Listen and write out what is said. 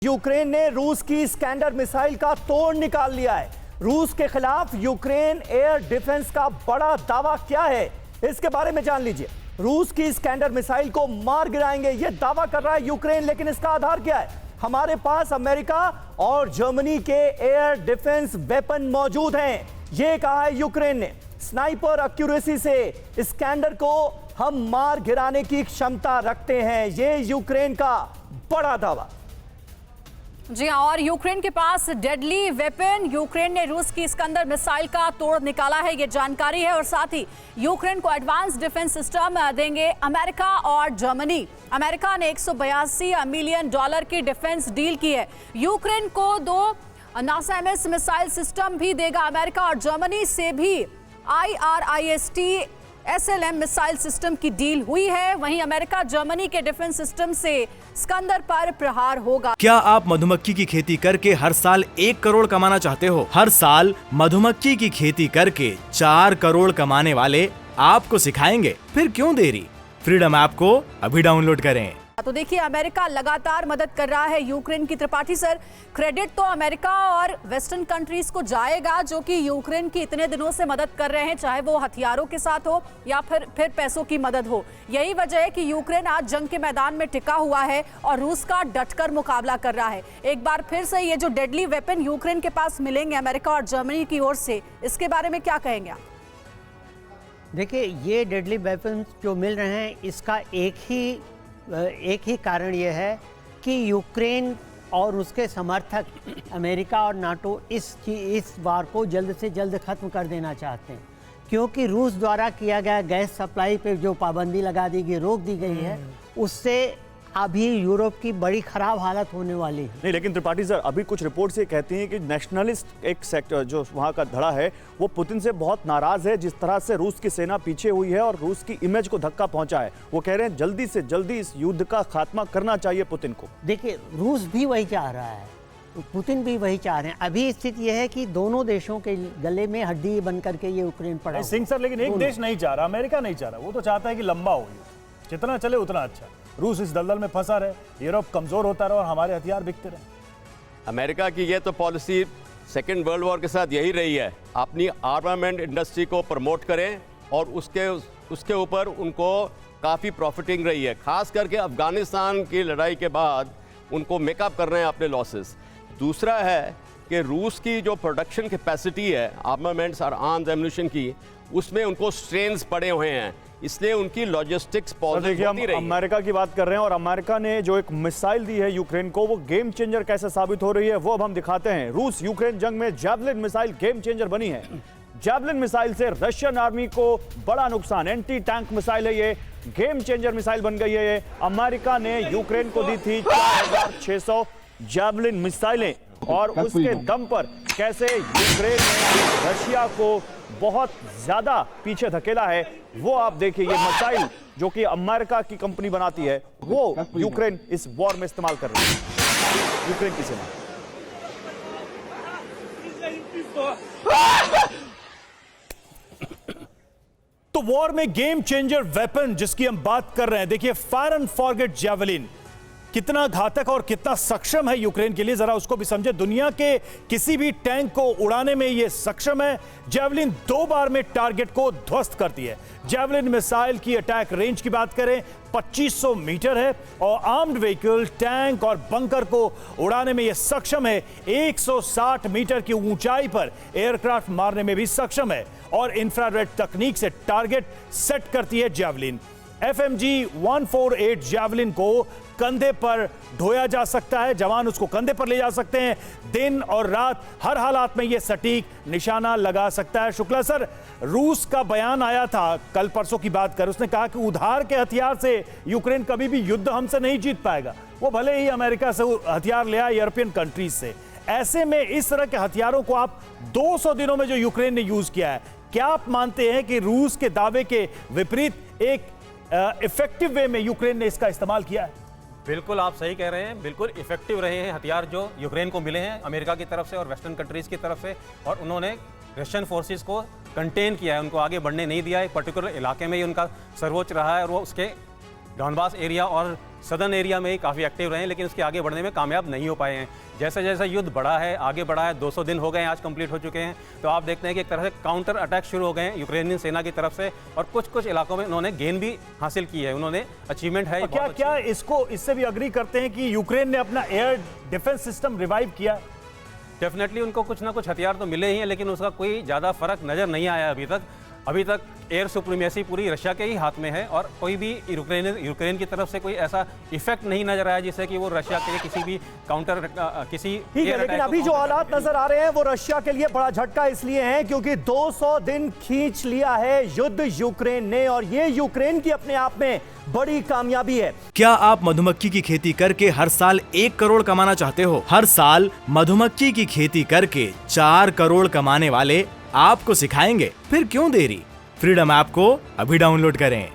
Ukraine ने रूस की स्कैंडर मिसाइल का तोड़ निकाल लिया है। रूस के खिलाफ यूक्रेन एयर डिफेंस का बड़ा दावा क्या है, इसके बारे में जान लीजिए। रूस की स्कैंडर मिसाइल को मार गिराएंगे, यह दावा कर रहा है यूक्रेन, लेकिन इसका आधार क्या है? हमारे पास अमेरिका और जर्मनी के एयर डिफेंस वेपन मौजूद हैं, यह कहा है यूक्रेन ने। स्नाइपर एक्यूरेसी से स्कैंडर को हम मार गिराने की क्षमता रखते हैं, यह यूक्रेन का बड़ा दावा। जी हाँ, और यूक्रेन के पास डेडली वेपन, यूक्रेन ने रूस की स्कंदर मिसाइल का तोड़ निकाला है, ये जानकारी है। और साथ ही यूक्रेन को एडवांस डिफेंस सिस्टम देंगे अमेरिका और जर्मनी। अमेरिका ने $182 मिलियन की डिफेंस डील की है। यूक्रेन को 2 नासाएमएस मिसाइल सिस्टम भी देगा अमेरिका, और जर्मनी से भी IRIS-T SLM मिसाइल सिस्टम की डील हुई है। वहीं अमेरिका जर्मनी के डिफेंस सिस्टम से स्कंदर पर प्रहार होगा। क्या आप मधुमक्खी की खेती करके हर साल 1 करोड़ कमाना चाहते हो? हर साल मधुमक्खी की खेती करके 4 करोड़ कमाने वाले आपको सिखाएंगे, फिर क्यों देरी? फ्रीडम ऐप को अभी डाउनलोड करें। तो देखिए, अमेरिका लगातार मदद कर रहा है यूक्रेन की। त्रिपाठी सर, क्रेडिट तो अमेरिका और वेस्टर्न कंट्रीज को जाएगा जो कि यूक्रेन की इतने दिनों से मदद कर रहे हैं, चाहे वो हथियारों के साथ हो या फिर पैसों की मदद हो। यही वजह है कि यूक्रेन आज जंग के मैदान में टिका हुआ है और रूस का डटकर मुकाबला कर रहा है। एक बार फिर से ये जो डेडली वेपन यूक्रेन के पास मिलेंगे अमेरिका और जर्मनी की ओर से, इसके बारे में क्या कहेंगे आप? देखिए, ये डेडली वेपन जो मिल रहे हैं, इसका एक ही कारण ये है कि यूक्रेन और उसके समर्थक अमेरिका और नाटो इस वार को जल्द से जल्द ख़त्म कर देना चाहते हैं, क्योंकि रूस द्वारा किया गया गैस सप्लाई पे जो पाबंदी लगा दी गई, रोक दी गई है, उससे अभी यूरोप की बड़ी खराब हालत होने वाली है। नहीं, लेकिन त्रिपाठी सर, अभी कुछ रिपोर्ट से कहती हैं कि नेशनलिस्ट एक सेक्टर जो वहाँ का धड़ा है वो पुतिन से बहुत नाराज है, जिस तरह से रूस की सेना पीछे हुई है और रूस की इमेज को धक्का पहुंचा है। वो कह रहे हैं जल्दी से जल्दी इस युद्ध का खात्मा करना चाहिए पुतिन को। देखिए, रूस भी वही चाह रहा है, पुतिन भी वही चाह रहे हैं। अभी स्थिति यह है कि दोनों देशों के गले में हड्डी बन करके ये यूक्रेन पड़ा सिंह सर, लेकिन एक देश नहीं चाह रहा, अमेरिका नहीं चाह रहा। वो तो चाहता है कि लंबा हो, जितना चले उतना अच्छा। रूस इस दलदल में फंसा रहे, यूरोप कमजोर होता रहे और हमारे हथियार बिकते रहे। अमेरिका की ये तो पॉलिसी सेकेंड वर्ल्ड वॉर के साथ यही रही है, अपनी आर्मामेंट इंडस्ट्री को प्रमोट करें और उसके ऊपर उनको काफ़ी प्रॉफिटिंग रही है। खास करके अफगानिस्तान की लड़ाई के बाद उनको मेकअप कर रहे हैं अपने लॉसेस। दूसरा है कि रूस की जो प्रोडक्शन कैपेसिटी है आर्मामेंट्स और आर्म्स एम्यूनिशन की, उसमें उनको स्ट्रेन्स पड़े हुए हैं, इसलिए उनकी लॉजिस्टिक्स पॉलिसी देखिए, हम अमेरिका की बात कर रहे हैं और अमेरिका ने जो एक मिसाइल दी है यूक्रेन को, वो गेम चेंजर कैसे साबित हो रही है वो अब हम दिखाते हैं। रूस यूक्रेन जंग में जैवलिन मिसाइल गेम चेंजर बनी है। जैवलिन मिसाइल से रशियन आर्मी को बड़ा नुकसान, एंटी टैंक मिसाइल है ये, गेम चेंजर मिसाइल बन गई है ये। अमेरिका ने यूक्रेन को दी थी 4600 जैवलिन मिसाइलें, और उसके दम पर कैसे यूक्रेन ने रशिया को बहुत ज्यादा पीछे धकेला है वो आप देखिए। ये मिसाइल जो कि अमेरिका की कंपनी बनाती है, वो यूक्रेन इस वॉर में इस्तेमाल कर रही है, यूक्रेन की सेना। तो वॉर में गेम चेंजर वेपन जिसकी हम बात कर रहे हैं, देखिए फायर एंड फॉरगेट जैवलिन कितना घातक और कितना सक्षम है यूक्रेन के लिए, जरा उसको भी समझे। दुनिया के किसी भी टैंक को उड़ाने में यह सक्षम है। जैवलिन 2 बार में टारगेट को ध्वस्त करती है। जैवलिन मिसाइल की अटैक रेंज की बात करें 2500 मीटर है, और आर्म्ड व्हीकल, टैंक और बंकर को उड़ाने में यह सक्षम है। 160 मीटर की ऊंचाई पर एयरक्राफ्ट मारने में भी सक्षम है, और इंफ्रारेड तकनीक से टारगेट सेट करती है जैवलिन। FMG 148 जैवलिन को कंधे पर ढोया जा सकता है, जवान उसको कंधे पर ले जा सकते हैं। दिन और रात हर हालात में यह सटीक निशाना लगा सकता है। शुक्ला सर, रूस का बयान आया था कल परसों की बात कर, उसने कहा कि उधार के हथियार से यूक्रेन कभी भी युद्ध हमसे नहीं जीत पाएगा। वो भले ही अमेरिका से हथियार ले आए, यूरोपियन कंट्रीज से। ऐसे में इस तरह के हथियारों को आप 200 दिनों में जो यूक्रेन ने यूज किया है, क्या आप मानते हैं कि रूस के दावे के विपरीत एक इफेक्टिव वे में यूक्रेन ने इसका इस्तेमाल किया है? बिल्कुल, आप सही कह रहे हैं। बिल्कुल इफेक्टिव रहे हैं हथियार जो यूक्रेन को मिले हैं अमेरिका की तरफ से और वेस्टर्न कंट्रीज की तरफ से, और उन्होंने रशियन फोर्सेस को कंटेन किया है, उनको आगे बढ़ने नहीं दिया है। एक पर्टिकुलर इलाके में ही उनका सर्वोच्च रहा है, और वो उसके डॉनबास एरिया और सदर्न एरिया में ही काफ़ी एक्टिव रहे हैं, लेकिन उसके आगे बढ़ने में कामयाब नहीं हो पाए हैं। जैसे जैसे युद्ध बढ़ा है, आगे बढ़ा है, 200 दिन हो गए हैं, आज कंप्लीट हो चुके हैं, तो आप देखते हैं कि एक तरह से काउंटर अटैक शुरू हो गए हैं यूक्रेनियन सेना की तरफ से, और कुछ कुछ इलाकों में उन्होंने गेन भी हासिल की है, उन्होंने अचीवमेंट है। क्या क्या इससे भी अग्री करते हैं कि यूक्रेन ने अपना एयर डिफेंस सिस्टम रिवाइव किया? डेफिनेटली उनको कुछ ना कुछ हथियार तो मिले ही हैं, लेकिन उसका कोई ज़्यादा फर्क नज़र नहीं आया अभी तक एयर सुप्रीमेसी पूरी रशिया के ही हाथ में है, और कोई भी यूक्रेन की तरफ से कोई ऐसा इफेक्ट नहीं नजर आया जिससे कि वो रशिया के किसी भी काउंटर किसी ठीक है, लेकिन अभी जो हालात नजर आ रहे हैं वो रशिया के लिए बड़ा झटका इसलिए है क्योंकि 200 दिन खींच लिया है युद्ध यूक्रेन ने, और ये यूक्रेन की अपने आप में बड़ी कामयाबी है। क्या आप मधुमक्खी की खेती करके हर साल 1 करोड़ कमाना चाहते हो? हर साल मधुमक्खी की खेती करके 4 करोड़ कमाने वाले आपको सिखाएंगे, फिर क्यों देरी? फ्रीडम ऐप को अभी डाउनलोड करें।